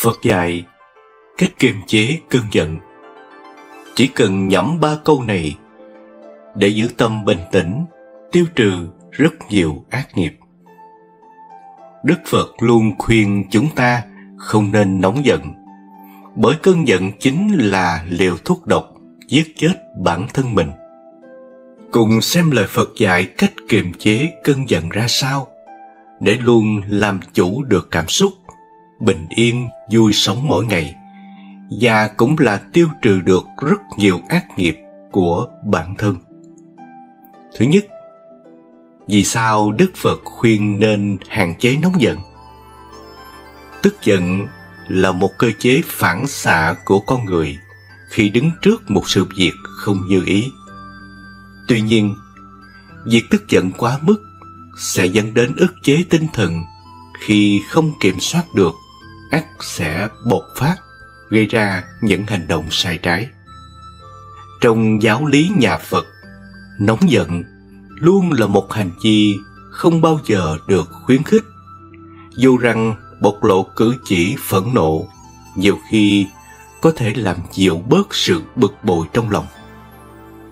Phật dạy cách kiềm chế cơn giận. Chỉ cần nhẩm 3 câu này để giữ tâm bình tĩnh, tiêu trừ rất nhiều ác nghiệp. Đức Phật luôn khuyên chúng ta không nên nóng giận, bởi cơn giận chính là liều thuốc độc giết chết bản thân mình. Cùng xem lời Phật dạy cách kiềm chế cơn giận ra sao để luôn làm chủ được cảm xúc, bình yên, vui sống mỗi ngày, và cũng là tiêu trừ được rất nhiều ác nghiệp của bản thân. Thứ nhất, vì sao Đức Phật khuyên nên hạn chế nóng giận? Tức giận là một cơ chế phản xạ của con người khi đứng trước một sự việc không như ý. Tuy nhiên, việc tức giận quá mức sẽ dẫn đến ức chế tinh thần, khi không kiểm soát được, ắt sẽ bộc phát, gây ra những hành động sai trái. Trong giáo lý nhà Phật, nóng giận luôn là một hành vi không bao giờ được khuyến khích. Dù rằng bộc lộ cử chỉ phẫn nộ nhiều khi có thể làm dịu bớt sự bực bội trong lòng,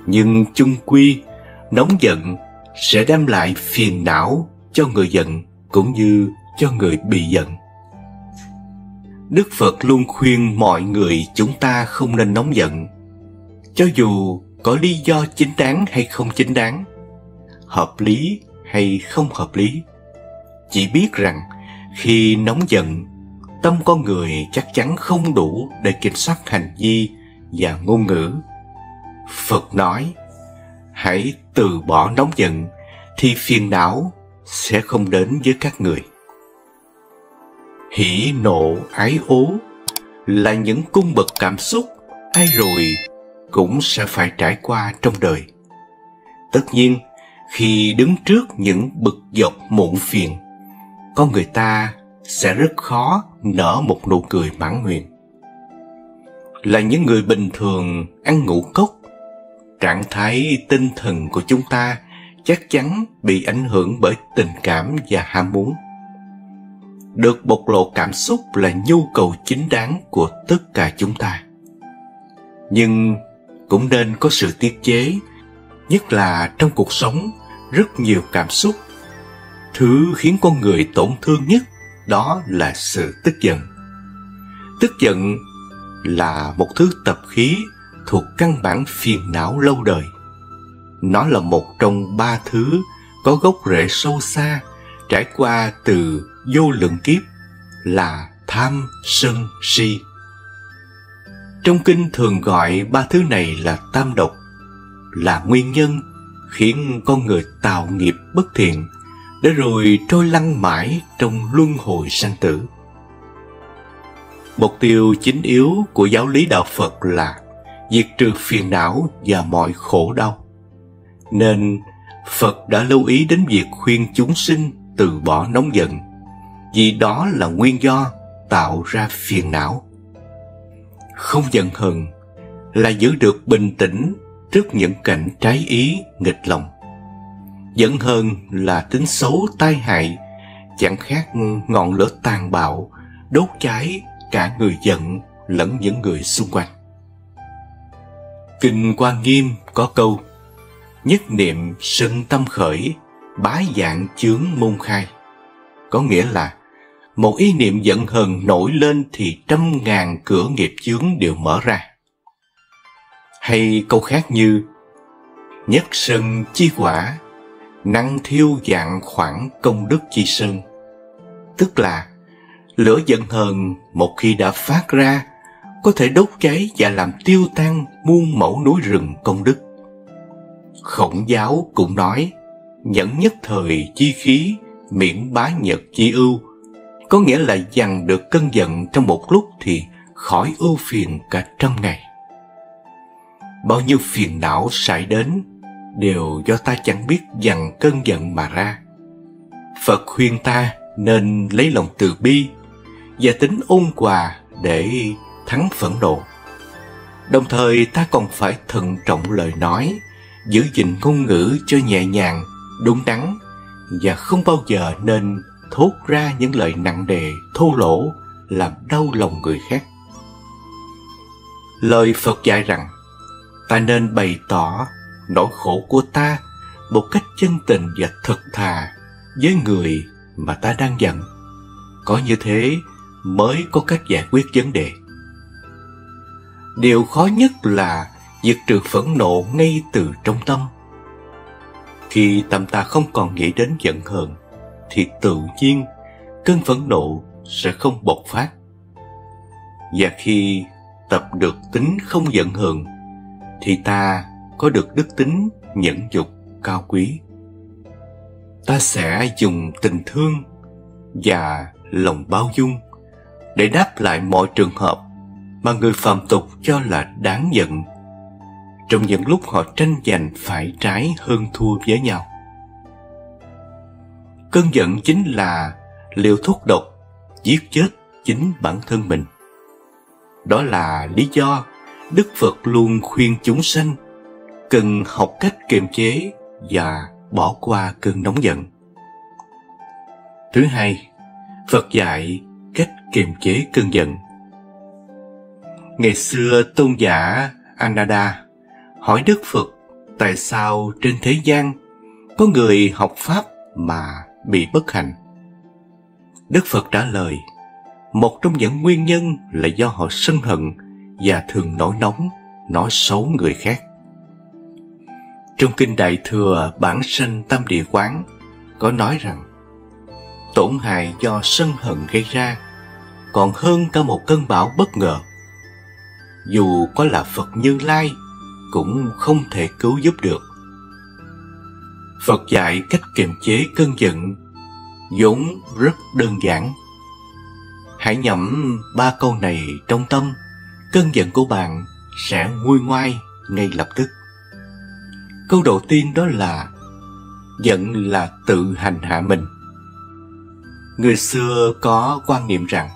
nhưng chung quy nóng giận sẽ đem lại phiền não cho người giận cũng như cho người bị giận. Đức Phật luôn khuyên mọi người chúng ta không nên nóng giận, cho dù có lý do chính đáng hay không chính đáng, hợp lý hay không hợp lý. Chỉ biết rằng khi nóng giận, tâm con người chắc chắn không đủ để kiểm soát hành vi và ngôn ngữ. Phật nói, hãy từ bỏ nóng giận thì phiền não sẽ không đến với các người. Hỉ nộ ái ố là những cung bậc cảm xúc ai rồi cũng sẽ phải trải qua trong đời. Tất nhiên, khi đứng trước những bực dọc muộn phiền, con người ta sẽ rất khó nở một nụ cười mãn nguyện. Là những người bình thường ăn ngũ cốc, trạng thái tinh thần của chúng ta chắc chắn bị ảnh hưởng bởi tình cảm và ham muốn. Được bộc lộ cảm xúc là nhu cầu chính đáng của tất cả chúng ta. Nhưng cũng nên có sự tiết chế, nhất là trong cuộc sống rất nhiều cảm xúc. Thứ khiến con người tổn thương nhất đó là sự tức giận. Tức giận là một thứ tập khí thuộc căn bản phiền não lâu đời. Nó là một trong 3 thứ có gốc rễ sâu xa, trải qua từ vô lượng kiếp, là tham, sân, si. Trong kinh thường gọi 3 thứ này là tam độc, là nguyên nhân khiến con người tạo nghiệp bất thiện, để rồi trôi lăn mãi trong luân hồi sanh tử. Mục tiêu chính yếu của giáo lý đạo Phật là diệt trừ phiền não và mọi khổ đau. Nên Phật đã lưu ý đến việc khuyên chúng sinh từ bỏ nóng giận, vì đó là nguyên do tạo ra phiền não. Không giận hờn là giữ được bình tĩnh trước những cảnh trái ý, nghịch lòng. Giận hờn là tính xấu tai hại, chẳng khác ngọn lửa tàn bạo đốt cháy cả người giận lẫn những người xung quanh. Kinh Hoa Nghiêm có câu: nhất niệm sân tâm khởi, bá vạn chướng môn khai. Có nghĩa là một ý niệm giận hờn nổi lên thì 100.000 cửa nghiệp chướng đều mở ra. Hay câu khác như: nhất sân chi quả, năng thiêu vạn khoảng công đức chi sơn. Tức là lửa giận hờn một khi đã phát ra, có thể đốt cháy và làm tiêu tan muôn mẫu núi rừng công đức. Khổng giáo cũng nói: nhẫn nhất thời chi khí, miễn bá nhật chi ưu. Có nghĩa là dằn được cơn giận trong một lúc thì khỏi ưu phiền cả 100 ngày. Bao nhiêu phiền não xảy đến đều do ta chẳng biết dằn cơn giận mà ra. Phật khuyên ta nên lấy lòng từ bi và tính ôn hòa để thắng phẫn nộ. Đồng thời ta còn phải thận trọng lời nói, giữ gìn ngôn ngữ cho nhẹ nhàng, đúng đắn, và không bao giờ nên thốt ra những lời nặng nề, thô lỗ làm đau lòng người khác. Lời Phật dạy rằng ta nên bày tỏ nỗi khổ của ta một cách chân tình và thật thà với người mà ta đang giận. Có như thế mới có cách giải quyết vấn đề. Điều khó nhất là diệt trừ phẫn nộ ngay từ trong tâm. Khi tâm ta không còn nghĩ đến giận hờn thì tự nhiên cơn phẫn nộ sẽ không bộc phát. Và khi tập được tính không giận hờn thì ta có được đức tính nhẫn nhục cao quý. Ta sẽ dùng tình thương và lòng bao dung để đáp lại mọi trường hợp mà người phàm tục cho là đáng giận, trong những lúc họ tranh giành phải trái hơn thua với nhau. Cơn giận chính là liều thuốc độc giết chết chính bản thân mình. Đó là lý do Đức Phật luôn khuyên chúng sanh cần học cách kiềm chế và bỏ qua cơn nóng giận. Thứ hai, Phật dạy cách kiềm chế cơn giận. Ngày xưa tôn giả Ananda hỏi Đức Phật tại sao trên thế gian có người học Pháp mà bị bất hạnh. Đức Phật trả lời, một trong những nguyên nhân là do họ sân hận và thường nổi nóng, nói xấu người khác. Trong Kinh Đại Thừa Bản Sanh Tâm Địa Quán có nói rằng tổn hại do sân hận gây ra còn hơn cả một cơn bão bất ngờ. Dù có là Phật Như Lai cũng không thể cứu giúp được. Phật dạy cách kiềm chế cơn giận vốn rất đơn giản. Hãy nhẩm 3 câu này trong tâm, cơn giận của bạn sẽ nguôi ngoai ngay lập tức. Câu đầu tiên đó là giận là tự hành hạ mình. Người xưa có quan niệm rằng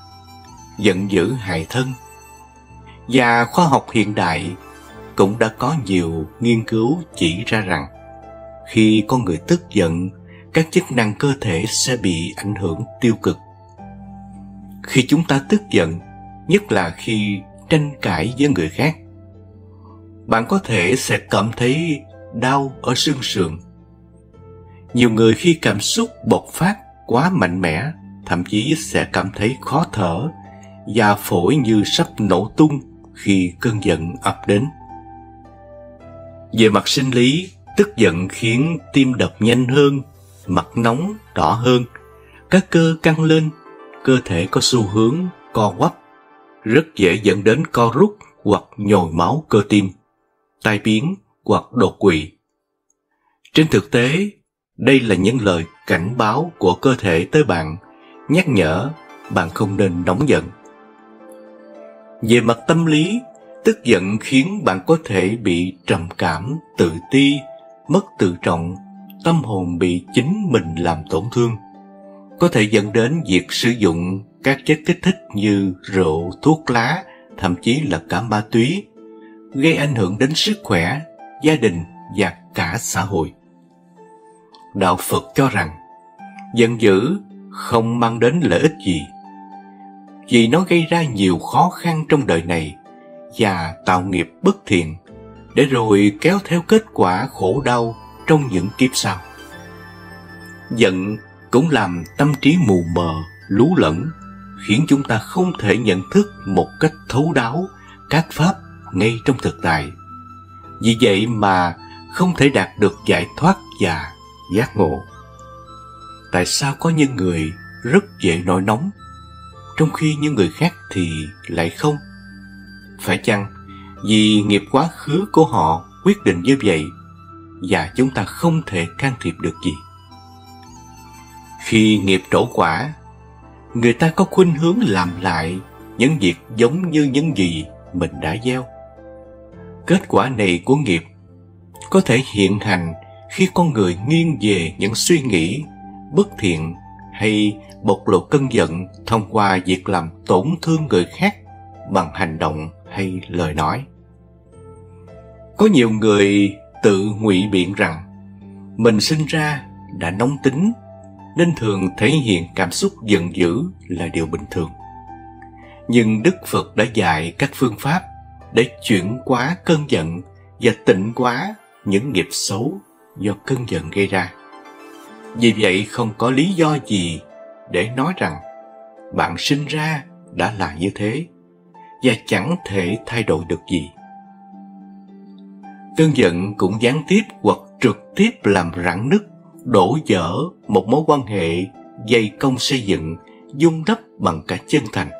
giận dữ hại thân, và khoa học hiện đại cũng đã có nhiều nghiên cứu chỉ ra rằng khi con người tức giận, các chức năng cơ thể sẽ bị ảnh hưởng tiêu cực. Khi chúng ta tức giận, nhất là khi tranh cãi với người khác, bạn có thể sẽ cảm thấy đau ở xương sườn. Nhiều người khi cảm xúc bộc phát quá mạnh mẽ, thậm chí sẽ cảm thấy khó thở và phổi như sắp nổ tung khi cơn giận ập đến. Về mặt sinh lý, tức giận khiến tim đập nhanh hơn, mặt nóng, đỏ hơn, các cơ căng lên, cơ thể có xu hướng co quắp, rất dễ dẫn đến co rút hoặc nhồi máu cơ tim, tai biến hoặc đột quỵ. Trên thực tế, đây là những lời cảnh báo của cơ thể tới bạn, nhắc nhở bạn không nên nóng giận. Về mặt tâm lý, tức giận khiến bạn có thể bị trầm cảm, tự ti, mất tự trọng, tâm hồn bị chính mình làm tổn thương, có thể dẫn đến việc sử dụng các chất kích thích như rượu, thuốc lá, thậm chí là cả ma túy, gây ảnh hưởng đến sức khỏe, gia đình và cả xã hội. Đạo Phật cho rằng giận dữ không mang đến lợi ích gì, vì nó gây ra nhiều khó khăn trong đời này và tạo nghiệp bất thiện, để rồi kéo theo kết quả khổ đau trong những kiếp sau. Giận cũng làm tâm trí mù mờ, lú lẫn, khiến chúng ta không thể nhận thức một cách thấu đáo các pháp ngay trong thực tại. Vì vậy mà không thể đạt được giải thoát và giác ngộ. Tại sao có những người rất dễ nổi nóng, trong khi những người khác thì lại không? Phải chăng vì nghiệp quá khứ của họ quyết định như vậy, và chúng ta không thể can thiệp được gì? Khi nghiệp trổ quả, người ta có khuynh hướng làm lại những việc giống như những gì mình đã gieo. Kết quả này của nghiệp có thể hiện hành khi con người nghiêng về những suy nghĩ bất thiện hay bộc lộ cơn giận thông qua việc làm tổn thương người khác bằng hành động hay lời nói. Có nhiều người tự ngụy biện rằng mình sinh ra đã nóng tính, nên thường thể hiện cảm xúc giận dữ là điều bình thường. Nhưng Đức Phật đã dạy các phương pháp để chuyển hóa cơn giận và tịnh hóa những nghiệp xấu do cơn giận gây ra. Vì vậy không có lý do gì để nói rằng bạn sinh ra đã là như thế và chẳng thể thay đổi được gì. Cơn giận cũng gián tiếp hoặc trực tiếp làm rạn nứt, đổ vỡ một mối quan hệ dày công xây dựng, vun đắp bằng cả chân thành.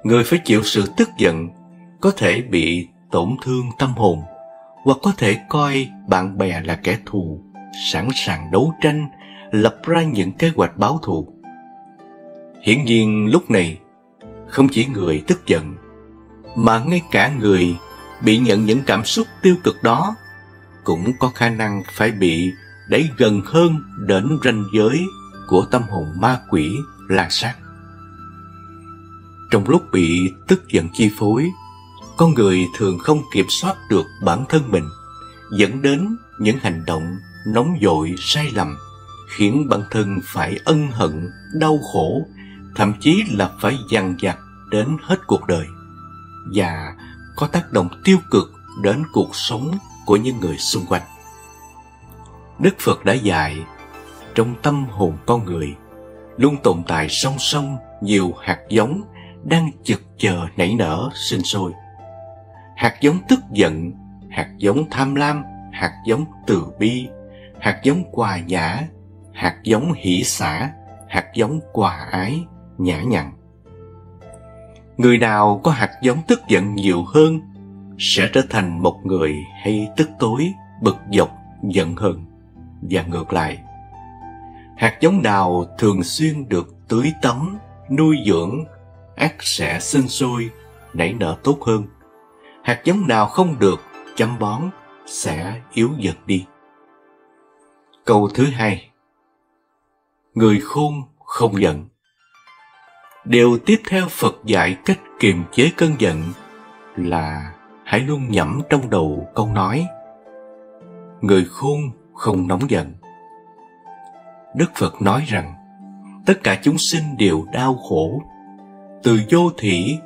Người phải chịu sự tức giận có thể bị tổn thương tâm hồn, hoặc có thể coi bạn bè là kẻ thù, sẵn sàng đấu tranh, lập ra những kế hoạch báo thù. Hiển nhiên lúc này, không chỉ người tức giận, mà ngay cả người bị nhận những cảm xúc tiêu cực đó cũng có khả năng phải bị đẩy gần hơn đến ranh giới của tâm hồn ma quỷ la sát. Trong lúc bị tức giận chi phối, con người thường không kiểm soát được bản thân mình, dẫn đến những hành động nóng vội sai lầm, khiến bản thân phải ân hận, đau khổ, thậm chí là phải dằn vặt đến hết cuộc đời, và có tác động tiêu cực đến cuộc sống của những người xung quanh. Đức Phật đã dạy, trong tâm hồn con người luôn tồn tại song song nhiều hạt giống đang chực chờ nảy nở sinh sôi. Hạt giống tức giận, hạt giống tham lam, hạt giống từ bi, hạt giống hòa nhã, hạt giống hỷ xả, hạt giống hòa ái, nhã nhặn. Người nào có hạt giống tức giận nhiều hơn sẽ trở thành một người hay tức tối, bực dọc, giận hờn, và ngược lại. Hạt giống nào thường xuyên được tưới tắm, nuôi dưỡng, ắt sẽ sinh sôi, nảy nở tốt hơn. Hạt giống nào không được chăm bón sẽ yếu dần đi. Câu thứ hai: người khôn không giận. Điều tiếp theo Phật dạy cách kiềm chế cơn giận là hãy luôn nhẩm trong đầu câu nói: người khôn không nóng giận. Đức Phật nói rằng tất cả chúng sinh đều đau khổ. Từ vô thỉ,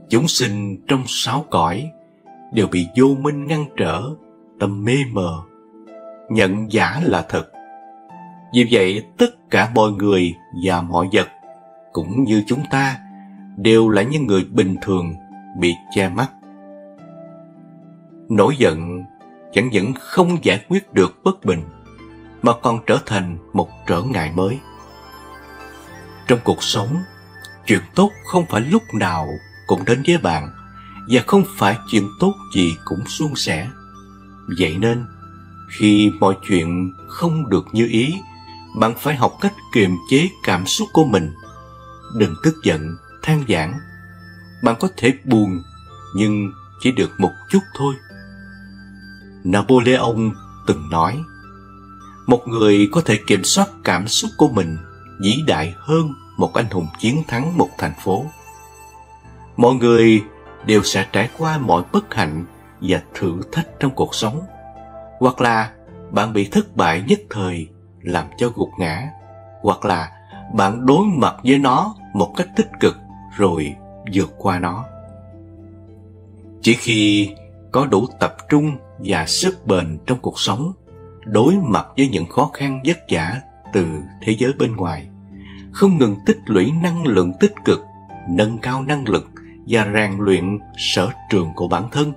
chúng sinh trong sáu cõi đều bị vô minh ngăn trở, tâm mê mờ, nhận giả là thật. Vì vậy tất cả mọi người và mọi vật cũng như chúng ta đều là những người bình thường bị che mắt. Nổi giận chẳng những không giải quyết được bất bình, mà còn trở thành một trở ngại mới. Trong cuộc sống, chuyện tốt không phải lúc nào cũng đến với bạn, và không phải chuyện tốt gì cũng suôn sẻ. Vậy nên, khi mọi chuyện không được như ý, bạn phải học cách kiềm chế cảm xúc của mình. Đừng tức giận, than vãn. Bạn có thể buồn, nhưng chỉ được một chút thôi. Napoleon từng nói, một người có thể kiểm soát cảm xúc của mình vĩ đại hơn một anh hùng chiến thắng một thành phố. Mọi người đều sẽ trải qua mọi bất hạnh và thử thách trong cuộc sống, hoặc là bạn bị thất bại nhất thời làm cho gục ngã, hoặc là bạn đối mặt với nó một cách tích cực rồi vượt qua nó. Chỉ khi có đủ tập trung và sức bền trong cuộc sống, đối mặt với những khó khăn vất vả từ thế giới bên ngoài, không ngừng tích lũy năng lượng tích cực, nâng cao năng lực và rèn luyện sở trường của bản thân,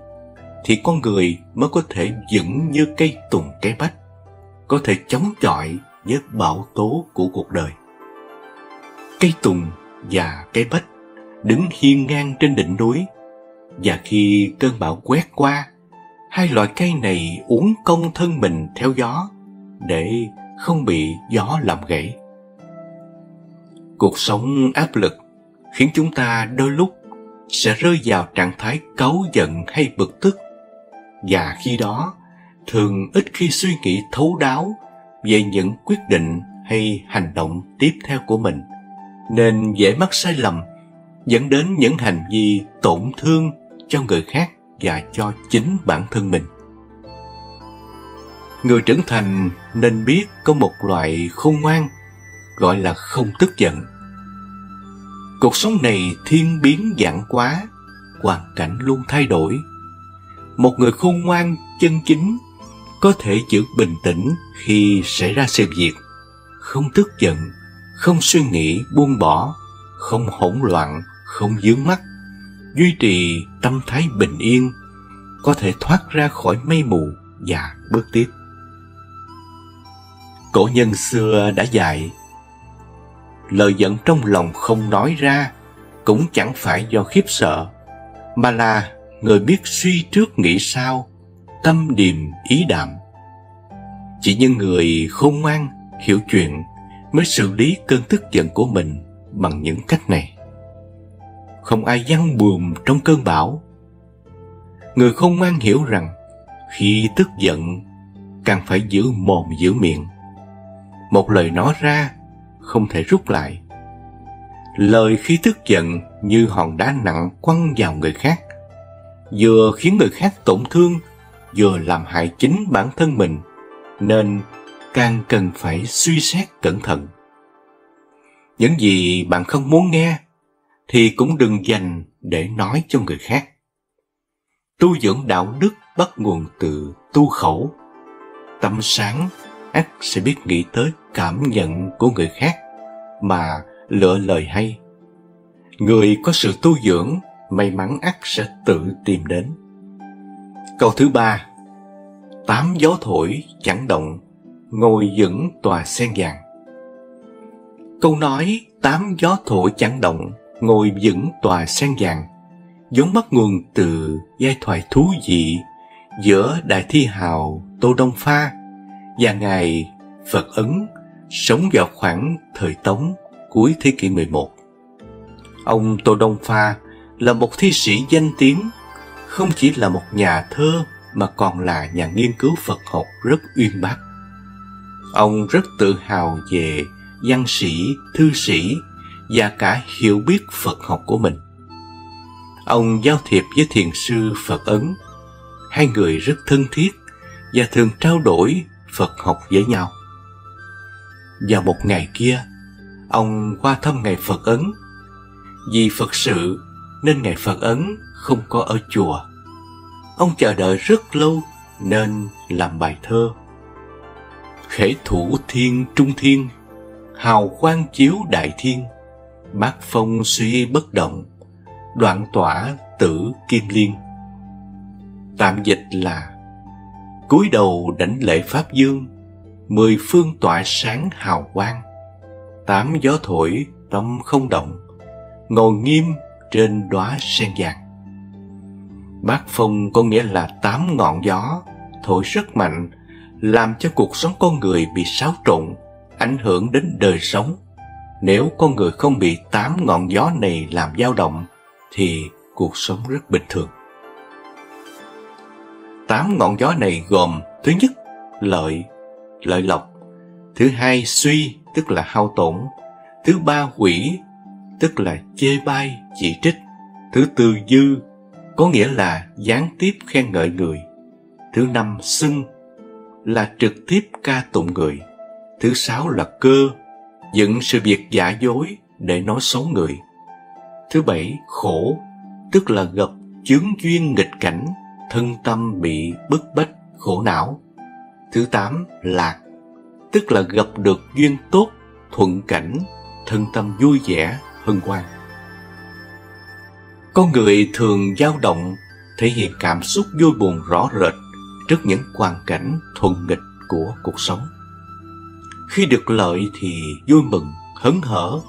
thì con người mới có thể vững như cây tùng cây bách, có thể chống chọi với bão tố của cuộc đời. Cây tùng và cây bách đứng hiên ngang trên đỉnh núi, và khi cơn bão quét qua, hai loại cây này uốn cong thân mình theo gió để không bị gió làm gãy. Cuộc sống áp lực khiến chúng ta đôi lúc sẽ rơi vào trạng thái cáu giận hay bực tức, và khi đó thường ít khi suy nghĩ thấu đáo về những quyết định hay hành động tiếp theo của mình, nên dễ mắc sai lầm, dẫn đến những hành vi tổn thương cho người khác và cho chính bản thân mình. Người trưởng thành nên biết có một loại khôn ngoan gọi là không tức giận. Cuộc sống này thiên biến vạn hóa, hoàn cảnh luôn thay đổi. Một người khôn ngoan, chân chính có thể giữ bình tĩnh khi xảy ra sự việc, không tức giận, không suy nghĩ buông bỏ, không hỗn loạn, không vướng mắc, duy trì tâm thái bình yên, có thể thoát ra khỏi mây mù và bước tiếp. Cổ nhân xưa đã dạy, lời giận trong lòng không nói ra cũng chẳng phải do khiếp sợ, mà là người biết suy trước nghĩ sau, tâm điềm ý đạm. Chỉ những người khôn ngoan, hiểu chuyện mới xử lý cơn tức giận của mình bằng những cách này. Không ai giăng buồm trong cơn bão. Người khôn ngoan hiểu rằng khi tức giận càng phải giữ mồm giữ miệng. Một lời nói ra không thể rút lại. Lời khi tức giận như hòn đá nặng quăng vào người khác, vừa khiến người khác tổn thương, vừa làm hại chính bản thân mình, nên càng cần phải suy xét cẩn thận. Những gì bạn không muốn nghe thì cũng đừng dành để nói cho người khác. Tu dưỡng đạo đức bắt nguồn từ tu khẩu. Tâm sáng ắt sẽ biết nghĩ tới cảm nhận của người khác mà lựa lời hay. Người có sự tu dưỡng, may mắn ắt sẽ tự tìm đến. Câu thứ 3. Tám gió thổi chẳng động, ngồi vững tòa sen vàng. Câu nói tám gió thổi chẳng động, ngồi vững tòa sen vàng vốn bắt nguồn từ giai thoại thú vị giữa đại thi hào Tô Đông Pha và ngài Phật Ấn, sống vào khoảng thời Tống cuối thế kỷ 11. Ông Tô Đông Pha là một thi sĩ danh tiếng, không chỉ là một nhà thơ mà còn là nhà nghiên cứu Phật học rất uyên bác. Ông rất tự hào về văn sĩ, thư sĩ và cả hiểu biết Phật học của mình. Ông giao thiệp với thiền sư Phật Ấn. Hai người rất thân thiết và thường trao đổi Phật học với nhau. Vào một ngày kia, ông qua thăm ngài Phật Ấn. Vì Phật sự nên ngài Phật Ấn không có ở chùa. Ông chờ đợi rất lâu nên làm bài thơ. Khể thủ thiên trung thiên, hào quang chiếu đại thiên, bát phong suy bất động, đoạn tỏa tử kim liên. Tạm dịch là: cúi đầu đảnh lễ Pháp Dương, mười phương tỏa sáng hào quang, tám gió thổi tâm không động, ngồi nghiêm trên đóa sen vàng. Bát phong có nghĩa là 8 ngọn gió thổi rất mạnh, làm cho cuộc sống con người bị xáo trộn, ảnh hưởng đến đời sống. Nếu con người không bị 8 ngọn gió này làm dao động thì cuộc sống rất bình thường. 8 ngọn gió này gồm: thứ nhất, lợi, lợi lộc; thứ hai, suy, tức là hao tổn; thứ ba, hủy, tức là chê bai, chỉ trích; thứ tư, dư, có nghĩa là gián tiếp khen ngợi người; thứ năm, xưng, là trực tiếp ca tụng người; thứ sáu là cơ, dựng sự việc giả dối để nói xấu người; thứ bảy, khổ, tức là gặp chướng duyên nghịch cảnh, thân tâm bị bức bách, khổ não; thứ tám, lạc, tức là gặp được duyên tốt, thuận cảnh, thân tâm vui vẻ, hân hoan. Con người thường dao động, thể hiện cảm xúc vui buồn rõ rệt trước những hoàn cảnh thuận nghịch của cuộc sống. Khi được lợi thì vui mừng, hớn hở.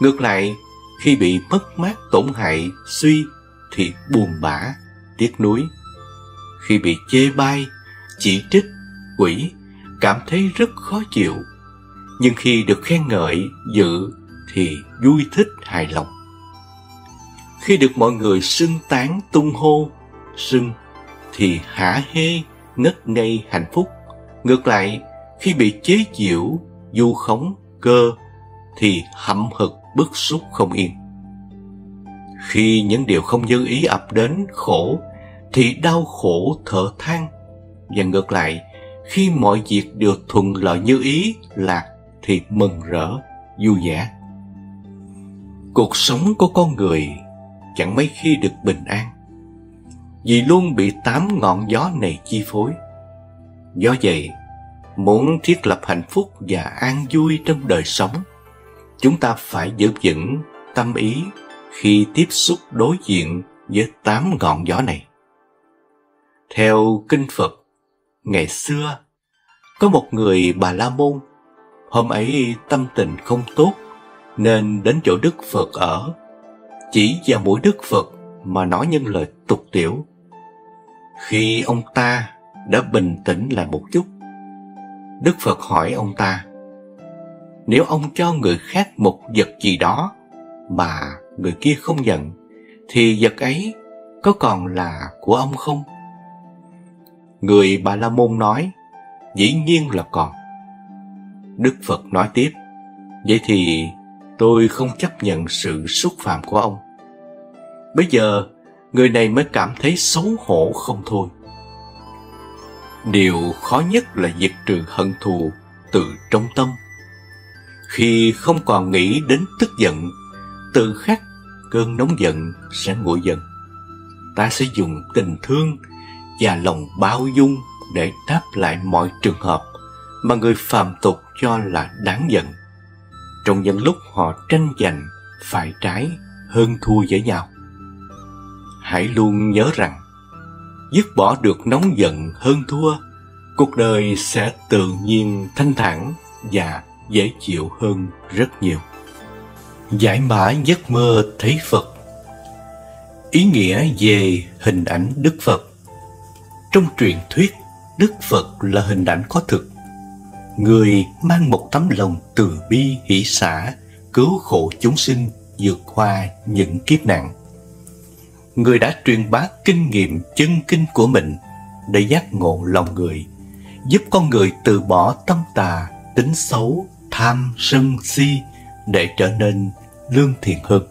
Ngược lại, khi bị mất mát, tổn hại, suy thì buồn bã, tiếc nuối. Khi bị chê bai, chỉ trích, quỷ, cảm thấy rất khó chịu. Nhưng khi được khen ngợi, dự thì vui thích, hài lòng. Khi được mọi người xưng tán, tung hô, xưng thì hả hê, ngất ngây, hạnh phúc. Ngược lại, khi bị chế giễu, vu khống, cơ thì hậm hực, bức xúc không yên. Khi những điều không như ý ập đến, khổ, thì đau khổ thở than. Và ngược lại, khi mọi việc được thuận lợi như ý, lạc, thì mừng rỡ, vui vẻ. cuộc sống của con người chẳng mấy khi được bình an, vì luôn bị 8 ngọn gió này chi phối. Do vậy, muốn thiết lập hạnh phúc và an vui trong đời sống, chúng ta phải giữ vững tâm ý khi tiếp xúc đối diện với 8 ngọn gió này. Theo kinh Phật, ngày xưa có một người Bà La Môn. Hôm ấy tâm tình không tốt nên đến chỗ Đức Phật ở, chỉ vào mũi Đức Phật mà nói những lời tục tĩu. Khi ông ta đã bình tĩnh lại một chút, Đức Phật hỏi ông ta: nếu ông cho người khác một vật gì đó mà người kia không nhận, thì vật ấy có còn là của ông không? Người Bà La Môn nói: dĩ nhiên là còn. Đức Phật nói tiếp: vậy thì tôi không chấp nhận sự xúc phạm của ông. Bây giờ người này mới cảm thấy xấu hổ không thôi. Điều khó nhất là diệt trừ hận thù từ trong tâm. Khi không còn nghĩ đến tức giận, tự khắc cơn nóng giận sẽ nguội dần. Ta sẽ dùng tình thương và lòng bao dung để đáp lại mọi trường hợp mà người phàm tục cho là đáng giận, trong những lúc họ tranh giành phải trái hơn thua với nhau. Hãy luôn nhớ rằng, dứt bỏ được nóng giận hơn thua, cuộc đời sẽ tự nhiên thanh thản và dễ chịu hơn rất nhiều. Giải mã giấc mơ thấy Phật. Ý nghĩa về hình ảnh Đức Phật. Trong truyền thuyết, Đức Phật là hình ảnh có thực, người mang một tấm lòng từ bi hỷ xả, cứu khổ chúng sinh, vượt qua những kiếp nạn. Người đã truyền bá kinh nghiệm chân kinh của mình để giác ngộ lòng người, giúp con người từ bỏ tâm tà, tính xấu, tham, sân, si để trở nên lương thiện hơn.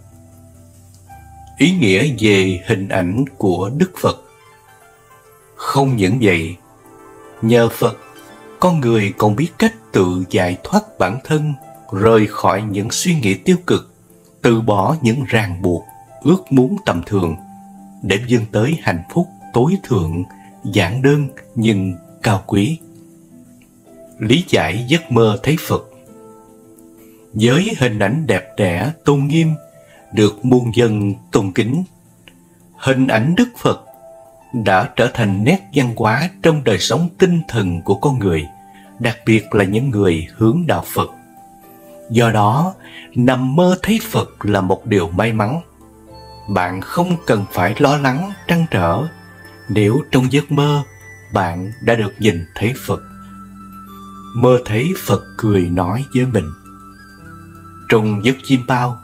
Ý nghĩa về hình ảnh của Đức Phật. Không những vậy, nhờ Phật, con người còn biết cách tự giải thoát bản thân, rời khỏi những suy nghĩ tiêu cực, từ bỏ những ràng buộc, ước muốn tầm thường, để vươn tới hạnh phúc tối thượng, giản đơn nhưng cao quý. Lý giải giấc mơ thấy Phật. Với hình ảnh đẹp đẽ, tôn nghiêm, được muôn dân tôn kính, hình ảnh Đức Phật đã trở thành nét văn hóa trong đời sống tinh thần của con người, đặc biệt là những người hướng đạo Phật. Do đó, nằm mơ thấy Phật là một điều may mắn. Bạn không cần phải lo lắng, trăn trở nếu trong giấc mơ bạn đã được nhìn thấy Phật. Mơ thấy Phật cười nói với mình. Trong giấc chiêm bao,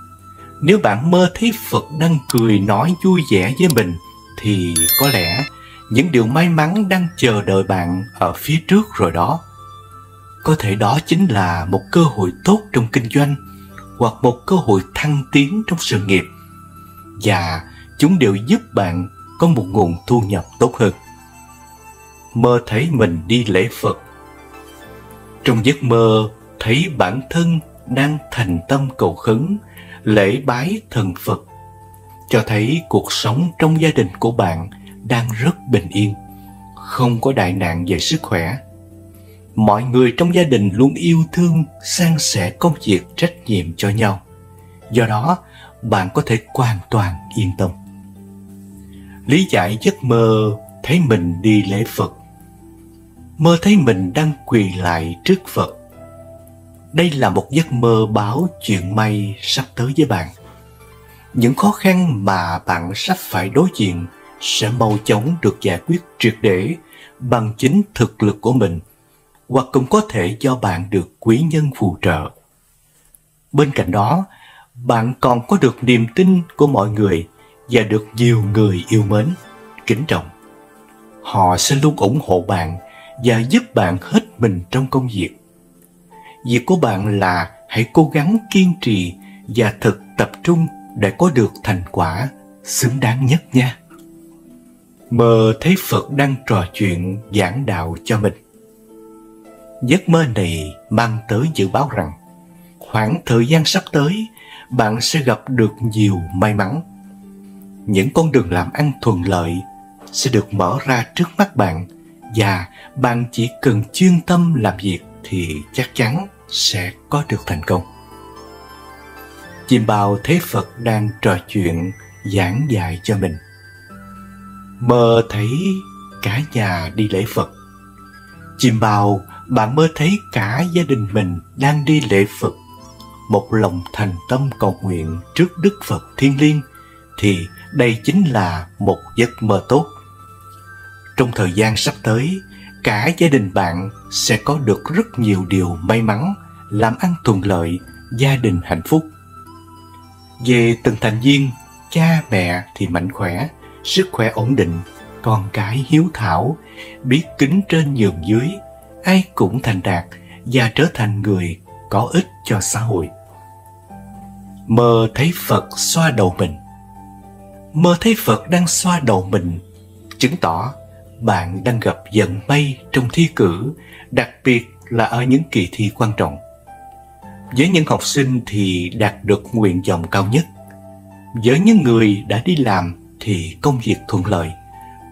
nếu bạn mơ thấy Phật đang cười nói vui vẻ với mình, thì có lẽ những điều may mắn đang chờ đợi bạn ở phía trước rồi đó. Có thể đó chính là một cơ hội tốt trong kinh doanh, hoặc một cơ hội thăng tiến trong sự nghiệp, và chúng đều giúp bạn có một nguồn thu nhập tốt hơn. Mơ thấy mình đi lễ Phật. Trong giấc mơ thấy bản thân đang thành tâm cầu khấn, lễ bái thần Phật, cho thấy cuộc sống trong gia đình của bạn đang rất bình yên, không có đại nạn về sức khỏe. Mọi người trong gia đình luôn yêu thương, san sẻ công việc trách nhiệm cho nhau. Do đó, bạn có thể hoàn toàn yên tâm. Lý giải giấc mơ thấy mình đi lễ Phật. Mơ thấy mình đang quỳ lại trước Phật. Đây là một giấc mơ báo chuyện may sắp tới với bạn. Những khó khăn mà bạn sắp phải đối diện sẽ mau chóng được giải quyết triệt để bằng chính thực lực của mình, hoặc cũng có thể do bạn được quý nhân phù trợ. Bên cạnh đó, bạn còn có được niềm tin của mọi người và được nhiều người yêu mến, kính trọng. Họ sẽ luôn ủng hộ bạn và giúp bạn hết mình trong công việc. Việc của bạn là hãy cố gắng kiên trì và thực tập trung để có được thành quả xứng đáng nhất nha. Mơ thấy Phật đang trò chuyện giảng đạo cho mình. Giấc mơ này mang tới dự báo rằng khoảng thời gian sắp tới, bạn sẽ gặp được nhiều may mắn. Những con đường làm ăn thuận lợi sẽ được mở ra trước mắt bạn, và bạn chỉ cần chuyên tâm làm việc thì chắc chắn sẽ có được thành công. Chim bao thấy Phật đang trò chuyện giảng dạy cho mình. Mơ thấy cả nhà đi lễ Phật. Chim bao, bạn mơ thấy cả gia đình mình đang đi lễ Phật, một lòng thành tâm cầu nguyện trước Đức Phật thiêng liêng, thì đây chính là một giấc mơ tốt. Trong thời gian sắp tới, cả gia đình bạn sẽ có được rất nhiều điều may mắn, làm ăn thuận lợi, gia đình hạnh phúc. Về từng thành viên, cha mẹ thì mạnh khỏe, sức khỏe ổn định, con cái hiếu thảo, biết kính trên nhường dưới, ai cũng thành đạt và trở thành người có ích cho xã hội. Mơ thấy Phật xoa đầu mình. Mơ thấy Phật đang xoa đầu mình chứng tỏ bạn đang gặp vận may trong thi cử, đặc biệt là ở những kỳ thi quan trọng. Với những học sinh thì đạt được nguyện vọng cao nhất. Với những người đã đi làm thì công việc thuận lợi,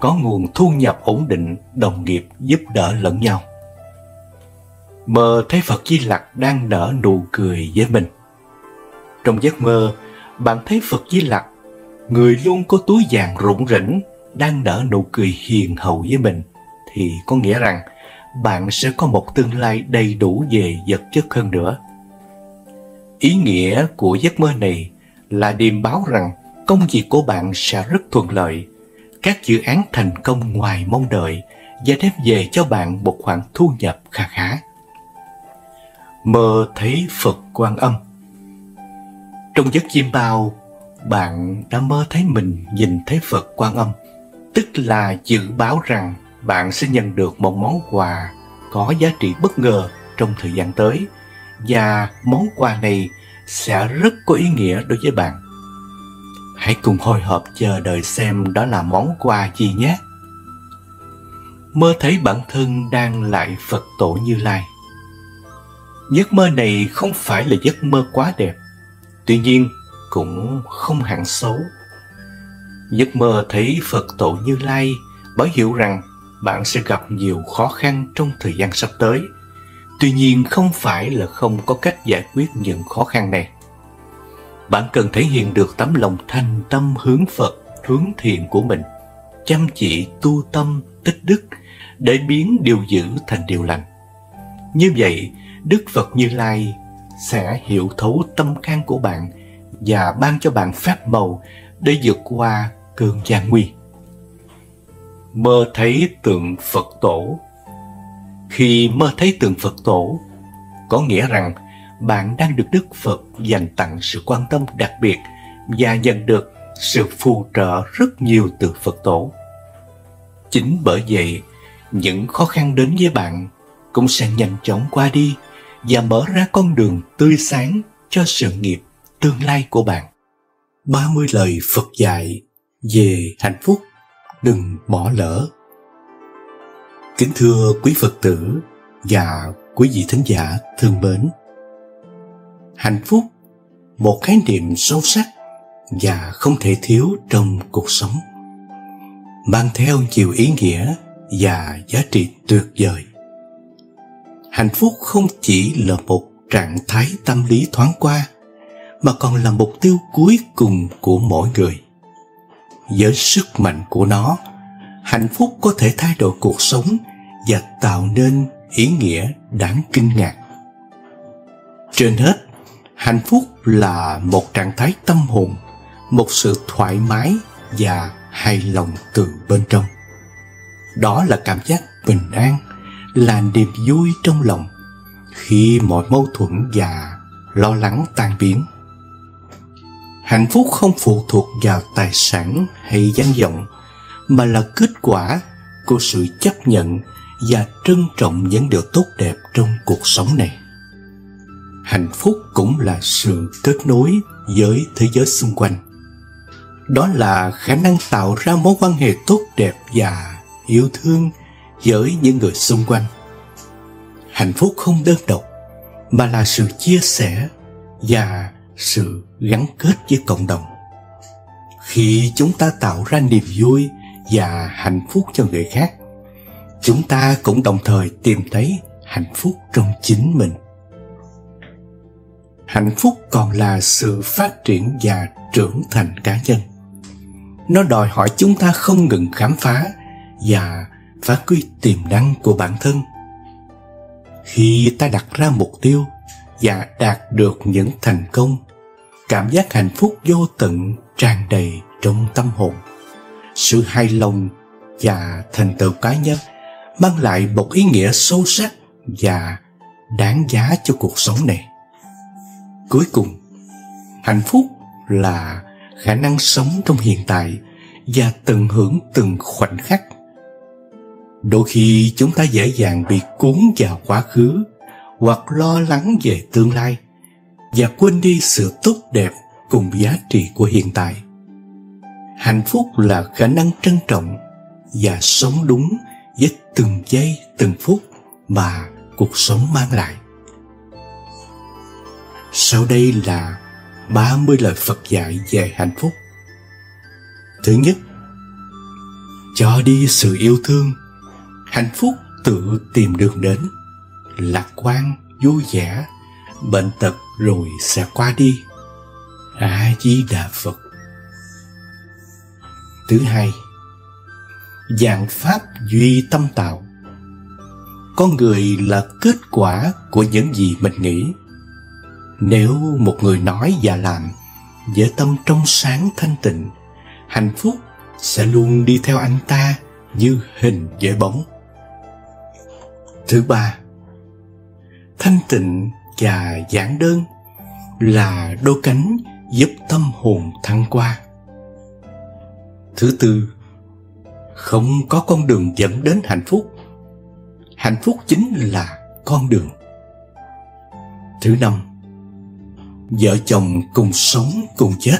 có nguồn thu nhập ổn định, đồng nghiệp giúp đỡ lẫn nhau. Mơ thấy Phật Di Lặc đang nở nụ cười với mình. Trong giấc mơ, bạn thấy Phật Di Lặc, người luôn có túi vàng rủng rỉnh, đang nở nụ cười hiền hậu với mình, thì có nghĩa rằng bạn sẽ có một tương lai đầy đủ về vật chất hơn nữa. Ý nghĩa của giấc mơ này là điềm báo rằng công việc của bạn sẽ rất thuận lợi, các dự án thành công ngoài mong đợi và đem về cho bạn một khoản thu nhập kha khá. Mơ thấy Phật Quan Âm. Trong giấc chim bao, bạn đã mơ thấy mình nhìn thấy Phật Quan Âm, tức là dự báo rằng bạn sẽ nhận được một món quà có giá trị bất ngờ trong thời gian tới, và món quà này sẽ rất có ý nghĩa đối với bạn. Hãy cùng hồi hộp chờ đợi xem đó là món quà gì nhé. Mơ thấy bản thân đang lại Phật Tổ Như Lai. Giấc mơ này không phải là giấc mơ quá đẹp, tuy nhiên cũng không hẳn xấu. Giấc mơ thấy Phật Tổ Như Lai báo hiệu rằng bạn sẽ gặp nhiều khó khăn trong thời gian sắp tới. Tuy nhiên không phải là không có cách giải quyết những khó khăn này. Bạn cần thể hiện được tấm lòng thành tâm hướng Phật, hướng thiện của mình, chăm chỉ tu tâm, tích đức để biến điều dữ thành điều lành. Như vậy, Đức Phật Như Lai sẽ hiểu thấu tâm can của bạn và ban cho bạn phép màu để vượt qua cơn gian nguy. Mơ thấy tượng Phật Tổ. Khi mơ thấy tượng Phật Tổ, có nghĩa rằng bạn đang được Đức Phật dành tặng sự quan tâm đặc biệt và nhận được sự phù trợ rất nhiều từ Phật Tổ. Chính bởi vậy, những khó khăn đến với bạn cũng sẽ nhanh chóng qua đi và mở ra con đường tươi sáng cho sự nghiệp tương lai của bạn. 30 lời Phật dạy về hạnh phúc đừng bỏ lỡ. Kính thưa quý Phật tử và quý vị thính giả thương mến, hạnh phúc, một khái niệm sâu sắc và không thể thiếu trong cuộc sống, mang theo nhiều ý nghĩa và giá trị tuyệt vời. Hạnh phúc không chỉ là một trạng thái tâm lý thoáng qua, mà còn là mục tiêu cuối cùng của mỗi người. Với sức mạnh của nó, hạnh phúc có thể thay đổi cuộc sống và tạo nên ý nghĩa đáng kinh ngạc. Trên hết, hạnh phúc là một trạng thái tâm hồn, một sự thoải mái và hài lòng từ bên trong. Đó là cảm giác bình an, là niềm vui trong lòng khi mọi mâu thuẫn và lo lắng tan biến. Hạnh phúc không phụ thuộc vào tài sản hay danh vọng, mà là kết quả của sự chấp nhận và trân trọng những điều tốt đẹp trong cuộc sống này. Hạnh phúc cũng là sự kết nối với thế giới xung quanh. Đó là khả năng tạo ra mối quan hệ tốt đẹp và yêu thương với những người xung quanh. Hạnh phúc không đơn độc, mà là sự chia sẻ và sự gắn kết với cộng đồng. Khi chúng ta tạo ra niềm vui và hạnh phúc cho người khác, chúng ta cũng đồng thời tìm thấy hạnh phúc trong chính mình. Hạnh phúc còn là sự phát triển và trưởng thành cá nhân. Nó đòi hỏi chúng ta không ngừng khám phá và phát huy tiềm năng của bản thân. Khi ta đặt ra mục tiêu và đạt được những thành công, cảm giác hạnh phúc vô tận tràn đầy trong tâm hồn. Sự hài lòng và thành tựu cá nhân mang lại một ý nghĩa sâu sắc và đáng giá cho cuộc sống này. Cuối cùng, hạnh phúc là khả năng sống trong hiện tại và tận hưởng từng khoảnh khắc. Đôi khi chúng ta dễ dàng bị cuốn vào quá khứ hoặc lo lắng về tương lai và quên đi sự tốt đẹp cùng giá trị của hiện tại. Hạnh phúc là khả năng trân trọng và sống đúng với từng giây từng phút mà cuộc sống mang lại. Sau đây là 30 lời Phật dạy về hạnh phúc. Thứ nhất, cho đi sự yêu thương, hạnh phúc tự tìm đường đến. Lạc quan, vui vẻ, bệnh tật rồi sẽ qua đi. A Di Đà Phật. Thứ hai, vạn pháp duy tâm tạo. Con người là kết quả của những gì mình nghĩ. Nếu một người nói và làm với tâm trong sáng thanh tịnh, hạnh phúc sẽ luôn đi theo anh ta như hình với bóng. Thứ ba, thanh tịnh và giản đơn là đôi cánh giúp tâm hồn thăng hoa. Thứ tư, không có con đường dẫn đến hạnh phúc. Hạnh phúc chính là con đường. Thứ năm, vợ chồng cùng sống cùng chết,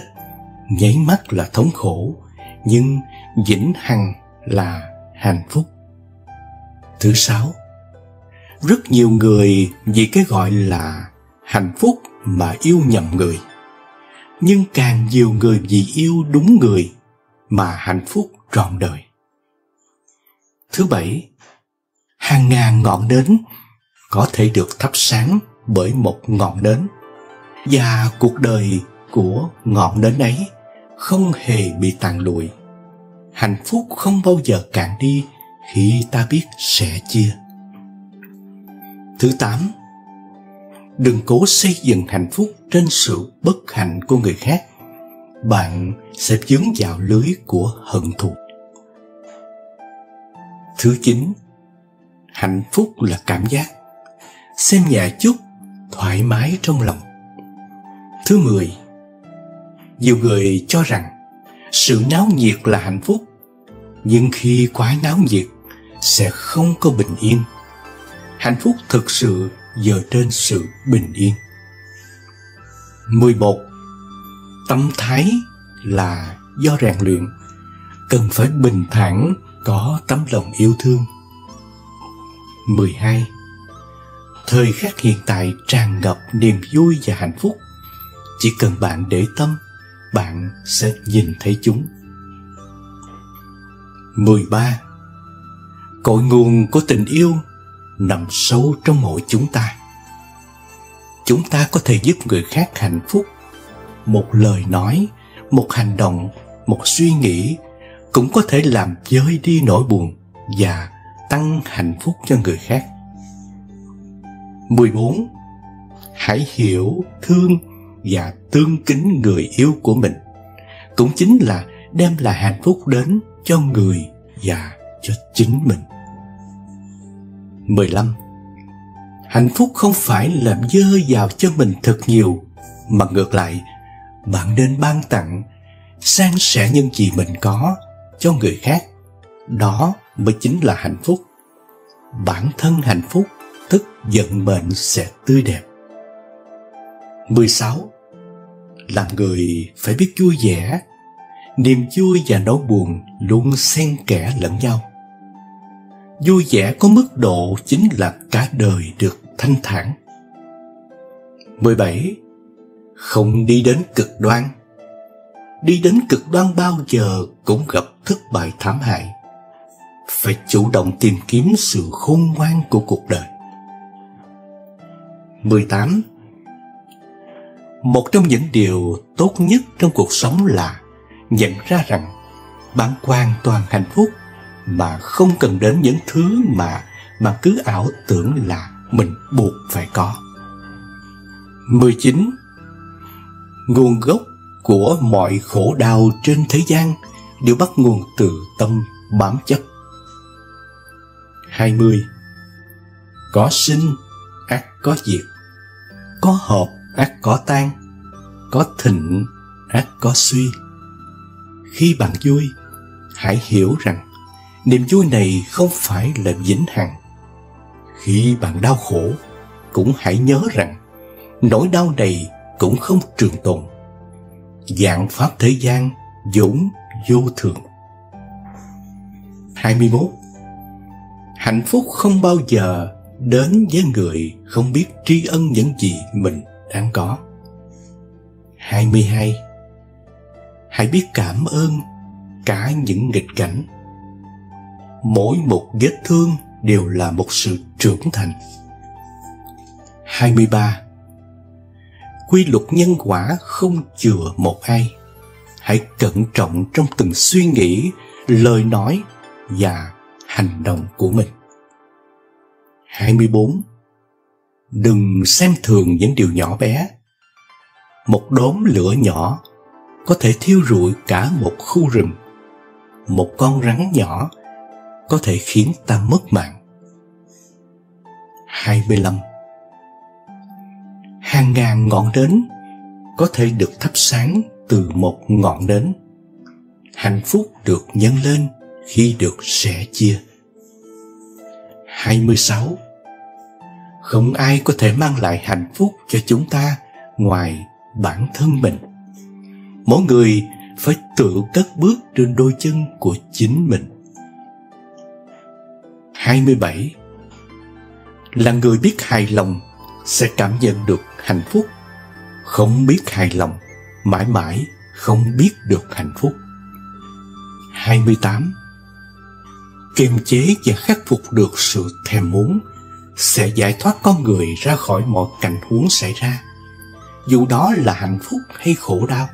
nháy mắt là thống khổ, nhưng vĩnh hằng là hạnh phúc. Thứ sáu, rất nhiều người vì cái gọi là hạnh phúc mà yêu nhầm người, nhưng càng nhiều người vì yêu đúng người mà hạnh phúc trọn đời. Thứ bảy, hàng ngàn ngọn nến có thể được thắp sáng bởi một ngọn nến, và cuộc đời của ngọn nến ấy không hề bị tàn lụi. Hạnh phúc không bao giờ cạn đi khi ta biết sẻ chia. Thứ tám, đừng cố xây dựng hạnh phúc trên sự bất hạnh của người khác. Bạn sẽ vướng vào lưới của hận thù. Thứ chín, hạnh phúc là cảm giác. Xem nhẹ chút, thoải mái trong lòng. Thứ 10, nhiều người cho rằng sự náo nhiệt là hạnh phúc, nhưng khi quá náo nhiệt sẽ không có bình yên. Hạnh phúc thực sự dựa trên sự bình yên. 11, tâm thái là do rèn luyện, cần phải bình thản, có tấm lòng yêu thương. 12, thời khắc hiện tại tràn ngập niềm vui và hạnh phúc. Chỉ cần bạn để tâm, bạn sẽ nhìn thấy chúng. 13, cội nguồn của tình yêu nằm sâu trong mỗi chúng ta. Chúng ta có thể giúp người khác hạnh phúc. Một lời nói, một hành động, một suy nghĩ cũng có thể làm vơi đi nỗi buồn và tăng hạnh phúc cho người khác. 14, hãy hiểu, thương và tương kính người yêu của mình, cũng chính là đem lại hạnh phúc đến cho người và cho chính mình. 15, hạnh phúc không phải làm dơ vào cho mình thật nhiều, mà ngược lại, bạn nên ban tặng, san sẻ những gì mình có cho người khác. Đó mới chính là hạnh phúc. Bản thân hạnh phúc, tức vận mệnh sẽ tươi đẹp. 16, làm người phải biết vui vẻ. Niềm vui và nỗi buồn luôn xen kẽ lẫn nhau. Vui vẻ có mức độ chính là cả đời được thanh thản. 17, không đi đến cực đoan. Đi đến cực đoan bao giờ cũng gặp thất bại thảm hại. Phải chủ động tìm kiếm sự khôn ngoan của cuộc đời. 18. Một trong những điều tốt nhất trong cuộc sống là nhận ra rằng bạn hoàn toàn hạnh phúc mà không cần đến những thứ mà bạn cứ ảo tưởng là mình buộc phải có. 19. Nguồn gốc của mọi khổ đau trên thế gian đều bắt nguồn từ tâm bám chấp. 20. Có sinh ắt có diệt, có hợp ắt có tan, có thịnh ắt có suy. Khi bạn vui, hãy hiểu rằng niềm vui này không phải là vĩnh hằng. Khi bạn đau khổ, cũng hãy nhớ rằng nỗi đau này cũng không trường tồn. Vạn pháp thế gian vốn vô thường. 21. Hạnh phúc không bao giờ đến với người không biết tri ân những gì mình đang có. 22. Hãy biết cảm ơn cả những nghịch cảnh. Mỗi một vết thương đều là một sự trưởng thành. 23. Quy luật nhân quả không chừa một ai. Hãy cẩn trọng trong từng suy nghĩ, lời nói và hành động của mình. 24. Đừng xem thường những điều nhỏ bé. Một đốm lửa nhỏ có thể thiêu rụi cả một khu rừng. Một con rắn nhỏ có thể khiến ta mất mạng. 25. Hàng ngàn ngọn nến có thể được thắp sáng từ một ngọn nến. Hạnh phúc được nhân lên khi được sẻ chia. 26. Không ai có thể mang lại hạnh phúc cho chúng ta ngoài bản thân mình. Mỗi người phải tự cất bước trên đôi chân của chính mình. 27. Là người biết hài lòng sẽ cảm nhận được hạnh phúc. Không biết hài lòng mãi mãi không biết được hạnh phúc. 28. Kiềm chế và khắc phục được sự thèm muốn sẽ giải thoát con người ra khỏi mọi cảnh huống xảy ra. Dù đó là hạnh phúc hay khổ đau,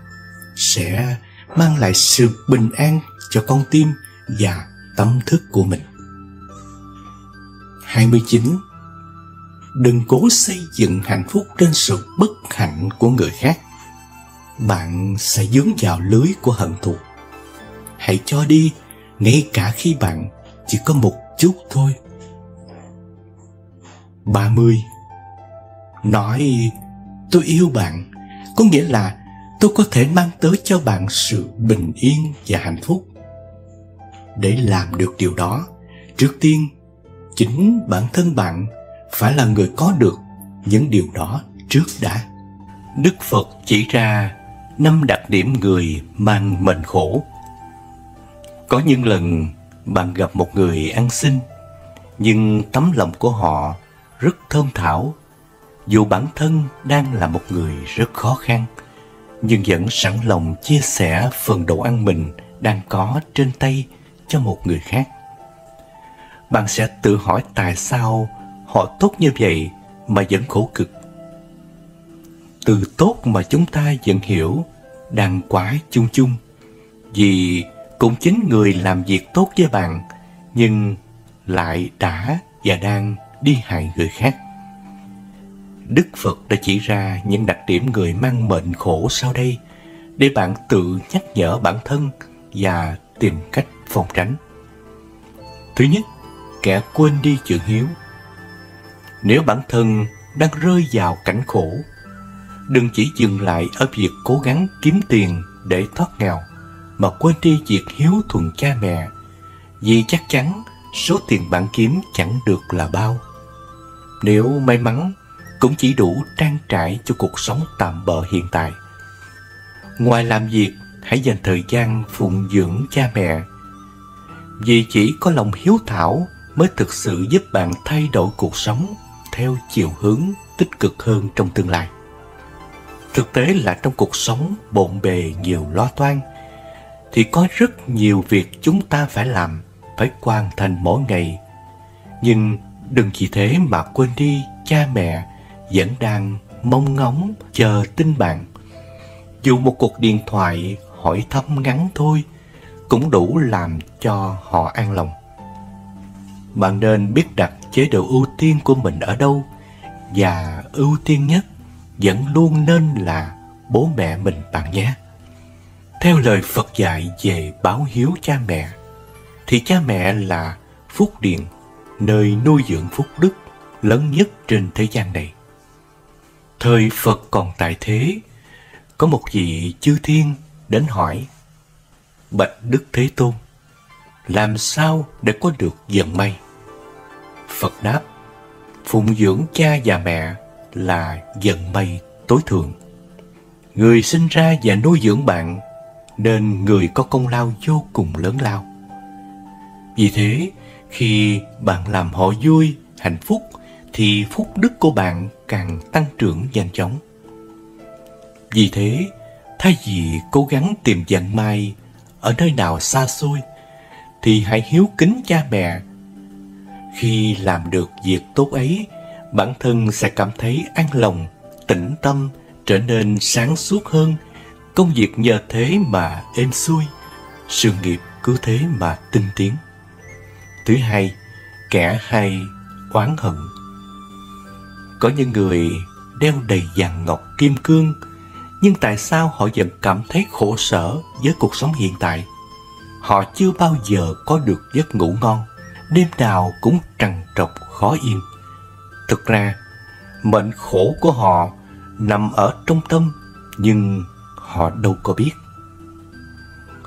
sẽ mang lại sự bình an cho con tim và tâm thức của mình. 29. Đừng cố xây dựng hạnh phúc trên sự bất hạnh của người khác. Bạn sẽ dướng vào lưới của hận thù. Hãy cho đi ngay cả khi bạn chỉ có một chút thôi. 30. Nói tôi yêu bạn có nghĩa là tôi có thể mang tới cho bạn sự bình yên và hạnh phúc. Để làm được điều đó, trước tiên chính bản thân bạn phải là người có được những điều đó trước đã. Đức Phật chỉ ra 5 đặc điểm người mang mệnh khổ. Có những lần bạn gặp một người ăn xin, nhưng tấm lòng của họ rất thơm thảo. Dù bản thân đang là một người rất khó khăn, nhưng vẫn sẵn lòng chia sẻ phần đồ ăn mình đang có trên tay cho một người khác. Bạn sẽ tự hỏi tại sao họ tốt như vậy mà vẫn khổ cực. Từ tốt mà chúng ta vẫn hiểu đang quá chung chung, vì cũng chính người làm việc tốt với bạn nhưng lại đã và đang đi hại người khác. Đức Phật đã chỉ ra những đặc điểm người mang mệnh khổ sau đây để bạn tự nhắc nhở bản thân và tìm cách phòng tránh. Thứ nhất, kẻ quên đi chữ hiếu. Nếu bản thân đang rơi vào cảnh khổ, đừng chỉ dừng lại ở việc cố gắng kiếm tiền để thoát nghèo, mà quên đi việc hiếu thuận cha mẹ, vì chắc chắn số tiền bạn kiếm chẳng được là bao. Nếu may mắn, cũng chỉ đủ trang trải cho cuộc sống tạm bợ hiện tại. Ngoài làm việc, hãy dành thời gian phụng dưỡng cha mẹ, vì chỉ có lòng hiếu thảo mới thực sự giúp bạn thay đổi cuộc sống theo chiều hướng tích cực hơn trong tương lai. Thực tế là trong cuộc sống bộn bề nhiều lo toan thì có rất nhiều việc chúng ta phải làm, phải hoàn thành mỗi ngày. Nhưng đừng chỉ thế mà quên đi cha mẹ vẫn đang mong ngóng chờ tin bạn. Dù một cuộc điện thoại hỏi thăm ngắn thôi cũng đủ làm cho họ an lòng. Bạn nên biết đặt chế độ ưu tiên của mình ở đâu, và ưu tiên nhất vẫn luôn nên là bố mẹ mình bạn nhé. Theo lời Phật dạy về báo hiếu cha mẹ, thì cha mẹ là phúc điền, nơi nuôi dưỡng phúc đức lớn nhất trên thế gian này. Thời Phật còn tại thế, có một vị chư thiên đến hỏi: Bạch Đức Thế Tôn, làm sao để có được vận may? Phật đáp: phụng dưỡng cha và mẹ là vận may tối thượng. Người sinh ra và nuôi dưỡng bạn nên người có công lao vô cùng lớn lao. Vì thế, khi bạn làm họ vui, hạnh phúc, thì phúc đức của bạn càng tăng trưởng nhanh chóng. Vì thế, thay vì cố gắng tìm vận may ở nơi nào xa xôi, thì hãy hiếu kính cha mẹ. Khi làm được việc tốt ấy, bản thân sẽ cảm thấy an lòng, tĩnh tâm, trở nên sáng suốt hơn. Công việc nhờ thế mà êm xuôi, sự nghiệp cứ thế mà tinh tiến. Thứ hai, kẻ hay oán hận. Có những người đeo đầy vàng ngọc kim cương, nhưng tại sao họ vẫn cảm thấy khổ sở với cuộc sống hiện tại? Họ chưa bao giờ có được giấc ngủ ngon, đêm nào cũng trằn trọc khó yên. Thực ra, mệnh khổ của họ nằm ở trong tâm, nhưng họ đâu có biết.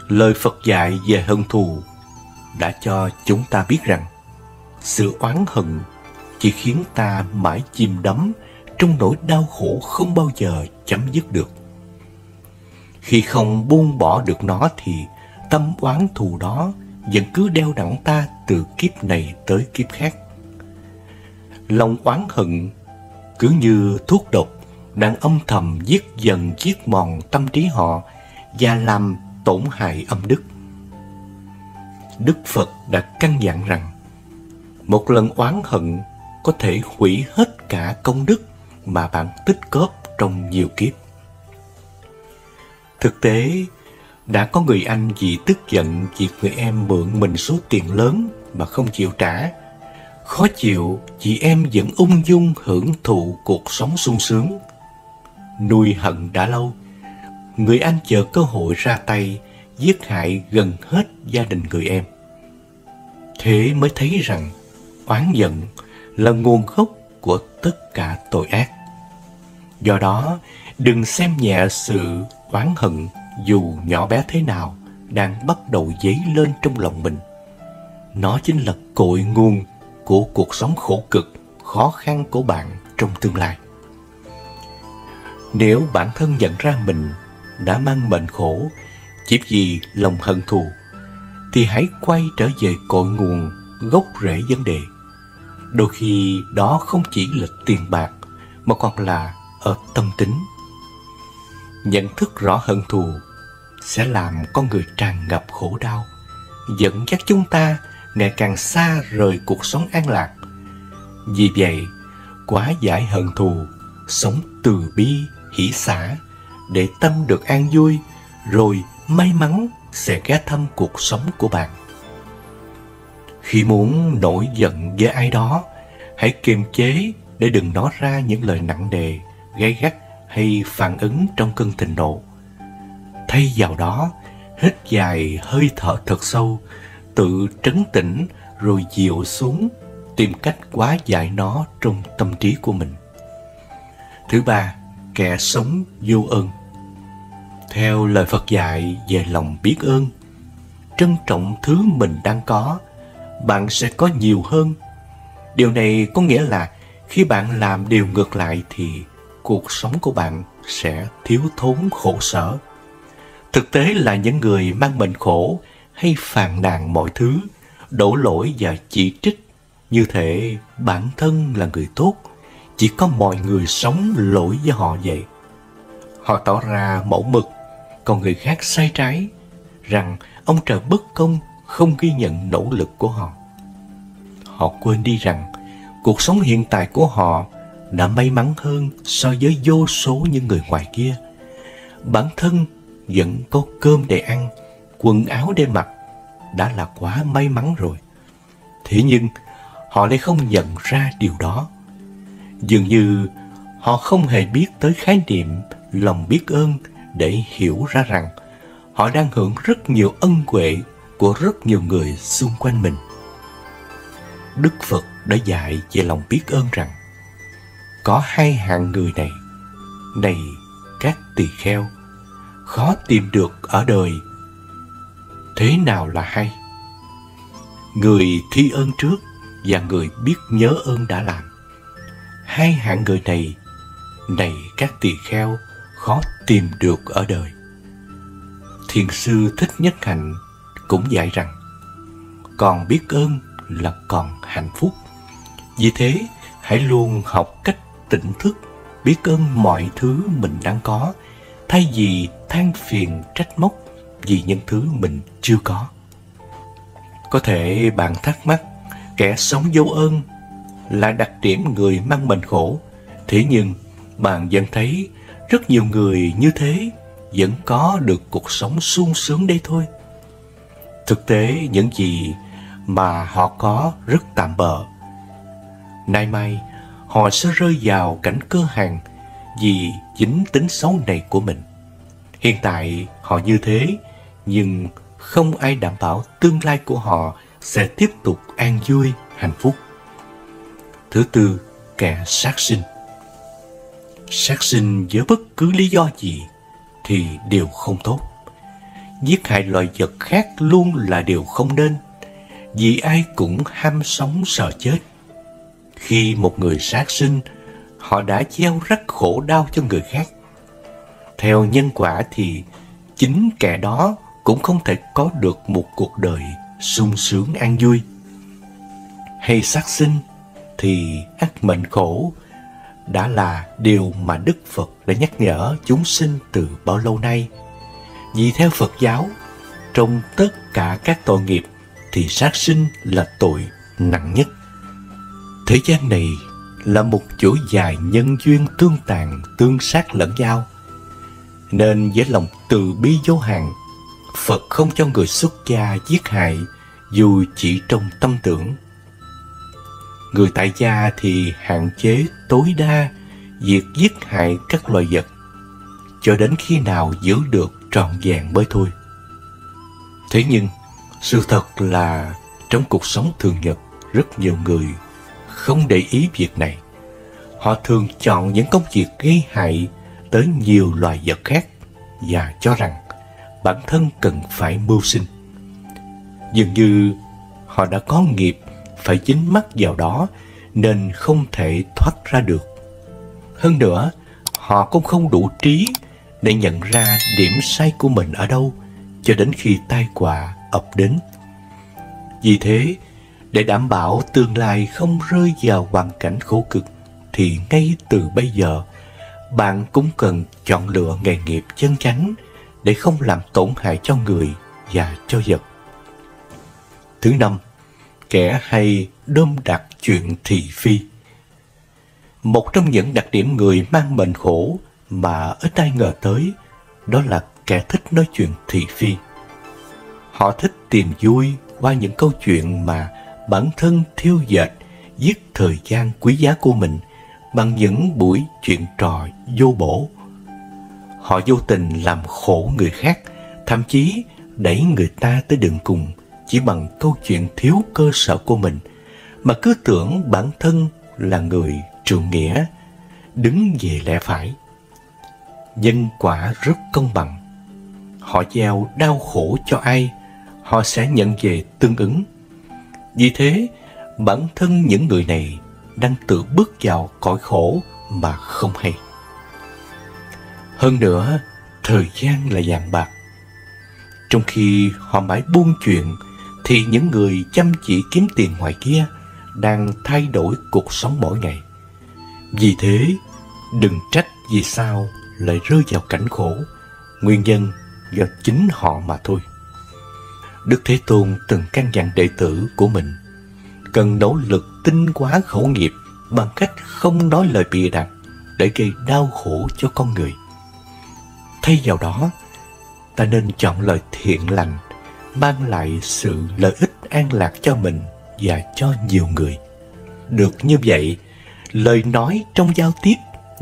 Lời Phật dạy về hận thù đã cho chúng ta biết rằng sự oán hận chỉ khiến ta mãi chìm đắm trong nỗi đau khổ không bao giờ chấm dứt được. Khi không buông bỏ được nó thì tâm oán thù đó vẫn cứ đeo đẳng ta từ kiếp này tới kiếp khác. Lòng oán hận cứ như thuốc độc đang âm thầm giết dần giết mòn tâm trí họ và làm tổn hại âm đức. Đức Phật đã căn dặn rằng một lần oán hận có thể hủy hết cả công đức mà bạn tích góp trong nhiều kiếp. Thực tế, đã có người anh vì tức giận việc người em mượn mình số tiền lớn mà không chịu trả. Khó chịu vì em vẫn ung dung hưởng thụ cuộc sống sung sướng. Nuôi hận đã lâu, người anh chờ cơ hội ra tay giết hại gần hết gia đình người em. Thế mới thấy rằng oán giận là nguồn gốc của tất cả tội ác. Do đó, đừng xem nhẹ sự oán hận dù nhỏ bé thế nào đang bắt đầu dấy lên trong lòng mình. Nó chính là cội nguồn của cuộc sống khổ cực, khó khăn của bạn trong tương lai. Nếu bản thân nhận ra mình đã mang mệnh khổ chỉ vì lòng hận thù, thì hãy quay trở về cội nguồn, gốc rễ vấn đề. Đôi khi đó không chỉ là tiền bạc, mà còn là ở tâm tính. Nhận thức rõ hận thù sẽ làm con người tràn ngập khổ đau, dẫn dắt chúng ta ngày càng xa rời cuộc sống an lạc. Vì vậy, quá giải hận thù, sống từ bi, hỷ xả, để tâm được an vui, rồi may mắn sẽ ghé thăm cuộc sống của bạn. Khi muốn nổi giận với ai đó, hãy kiềm chế để đừng nói ra những lời nặng nề, gay gắt hay phản ứng trong cơn thịnh nộ. Thay vào đó, hít dài hơi thở thật sâu, tự trấn tĩnh rồi dịu xuống, tìm cách hóa giải nó trong tâm trí của mình. Thứ ba, kẻ sống vô ơn. Theo lời Phật dạy về lòng biết ơn, trân trọng thứ mình đang có, bạn sẽ có nhiều hơn. Điều này có nghĩa là khi bạn làm điều ngược lại thì cuộc sống của bạn sẽ thiếu thốn khổ sở. Thực tế là những người mang mệnh khổ hay phàn nàn mọi thứ, đổ lỗi và chỉ trích, như thể bản thân là người tốt, chỉ có mọi người sống lỗi với họ vậy. Họ tỏ ra mẫu mực, còn người khác sai trái, rằng ông trời bất công không ghi nhận nỗ lực của họ. Họ quên đi rằng cuộc sống hiện tại của họ đã may mắn hơn so với vô số những người ngoài kia. Bản thân vẫn có cơm để ăn, quần áo để mặc đã là quá may mắn rồi. Thế nhưng họ lại không nhận ra điều đó. Dường như họ không hề biết tới khái niệm lòng biết ơn để hiểu ra rằng họ đang hưởng rất nhiều ân huệ của rất nhiều người xung quanh mình. Đức Phật đã dạy về lòng biết ơn rằng có hai hạng người này các tỳ kheo, khó tìm được ở đời. Thế nào là hay? Người thi ơn trước và người biết nhớ ơn đã làm. Hai hạng người này các tỳ kheo, khó tìm được ở đời. Thiền sư Thích Nhất Hạnh cũng dạy rằng còn biết ơn là còn hạnh phúc. Vì thế hãy luôn học cách tỉnh thức biết ơn mọi thứ mình đang có, thay vì than phiền trách móc vì những thứ mình chưa có. Có thể bạn thắc mắc, kẻ sống vô ơn là đặc điểm người mang bệnh khổ. Thế nhưng bạn vẫn thấy rất nhiều người như thế vẫn có được cuộc sống sung sướng đấy thôi. Thực tế những gì mà họ có rất tạm bợ. Nay mai họ sẽ rơi vào cảnh cơ hàn vì chính tính xấu này của mình. Hiện tại họ như thế, nhưng không ai đảm bảo tương lai của họ sẽ tiếp tục an vui, hạnh phúc. Thứ tư, kẻ sát sinh. Sát sinh với bất cứ lý do gì thì đều không tốt. Giết hại loài vật khác luôn là điều không nên, vì ai cũng ham sống sợ chết. Khi một người sát sinh, họ đã gieo rắc khổ đau cho người khác. Theo nhân quả thì chính kẻ đó cũng không thể có được một cuộc đời sung sướng an vui. Hay sát sinh thì ắt mệnh khổ đã là điều mà Đức Phật đã nhắc nhở chúng sinh từ bao lâu nay. Vì theo Phật giáo, trong tất cả các tội nghiệp thì sát sinh là tội nặng nhất. Thế gian này là một chuỗi dài nhân duyên tương tàn, tương sát lẫn nhau. Nên với lòng từ bi vô hạn, Phật không cho người xuất gia giết hại dù chỉ trong tâm tưởng. Người tại gia thì hạn chế tối đa việc giết hại các loài vật cho đến khi nào giữ được trọn vẹn mới thôi. Thế nhưng sự thật là trong cuộc sống thường nhật, rất nhiều người không để ý việc này. Họ thường chọn những công việc gây hại tới nhiều loài vật khác và cho rằng bản thân cần phải mưu sinh. Dường như họ đã có nghiệp phải dính mắc vào đó nên không thể thoát ra được. Hơn nữa, họ cũng không đủ trí để nhận ra điểm sai của mình ở đâu cho đến khi tai họa ập đến. Vì thế, để đảm bảo tương lai không rơi vào hoàn cảnh khổ cực, thì ngay từ bây giờ, bạn cũng cần chọn lựa nghề nghiệp chân chánh để không làm tổn hại cho người và cho vật. Thứ năm, kẻ hay đơm đặt chuyện thị phi. Một trong những đặc điểm người mang bệnh khổ mà ít ai ngờ tới, đó là kẻ thích nói chuyện thị phi. Họ thích tìm vui qua những câu chuyện mà bản thân thiêu dệt, giết thời gian quý giá của mình bằng những buổi chuyện trò vô bổ. Họ vô tình làm khổ người khác, thậm chí đẩy người ta tới đường cùng chỉ bằng câu chuyện thiếu cơ sở của mình, mà cứ tưởng bản thân là người trượng nghĩa, đứng về lẽ phải. Nhân quả rất công bằng. Họ gieo đau khổ cho ai, họ sẽ nhận về tương ứng. Vì thế, bản thân những người này đang tự bước vào cõi khổ mà không hay. Hơn nữa, thời gian là vàng bạc. Trong khi họ mãi buôn chuyện, thì những người chăm chỉ kiếm tiền ngoài kia đang thay đổi cuộc sống mỗi ngày. Vì thế, đừng trách vì sao lại rơi vào cảnh khổ, nguyên nhân do chính họ mà thôi. Đức Thế Tôn từng căn dặn đệ tử của mình cần nỗ lực tinh hóa khẩu nghiệp bằng cách không nói lời bịa đặt để gây đau khổ cho con người. Thay vào đó, ta nên chọn lời thiện lành, mang lại sự lợi ích an lạc cho mình và cho nhiều người. Được như vậy, lời nói trong giao tiếp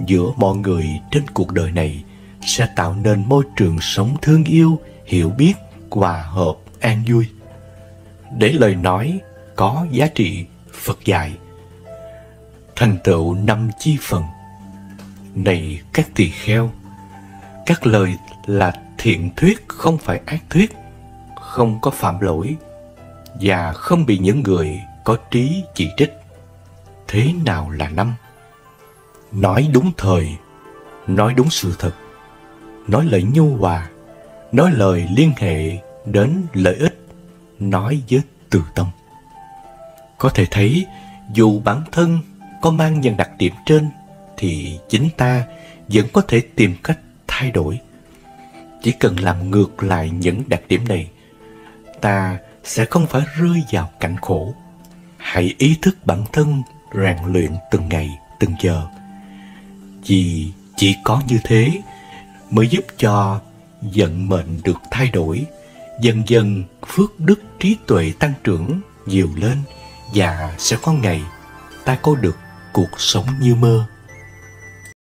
giữa mọi người trên cuộc đời này sẽ tạo nên môi trường sống thương yêu, hiểu biết, hòa hợp, an vui. Để lời nói có giá trị, Phật dạy thành tựu 5 chi phần. Này các tỳ kheo, các lời là thiện thuyết, không phải ác thuyết, không có phạm lỗi và không bị những người có trí chỉ trích. Thế nào là 5? Nói đúng thời, nói đúng sự thật, nói lời nhu hòa, nói lời liên hệ đến lợi ích, nói với từ tâm. Có thể thấy, dù bản thân có mang những đặc điểm trên, thì chính ta vẫn có thể tìm cách thay đổi. Chỉ cần làm ngược lại những đặc điểm này, ta sẽ không phải rơi vào cảnh khổ. Hãy ý thức bản thân rèn luyện từng ngày, từng giờ. Vì chỉ có như thế mới giúp cho vận mệnh được thay đổi, dần dần phước đức trí tuệ tăng trưởng nhiều lên, và sẽ có ngày ta có được cuộc sống như mơ.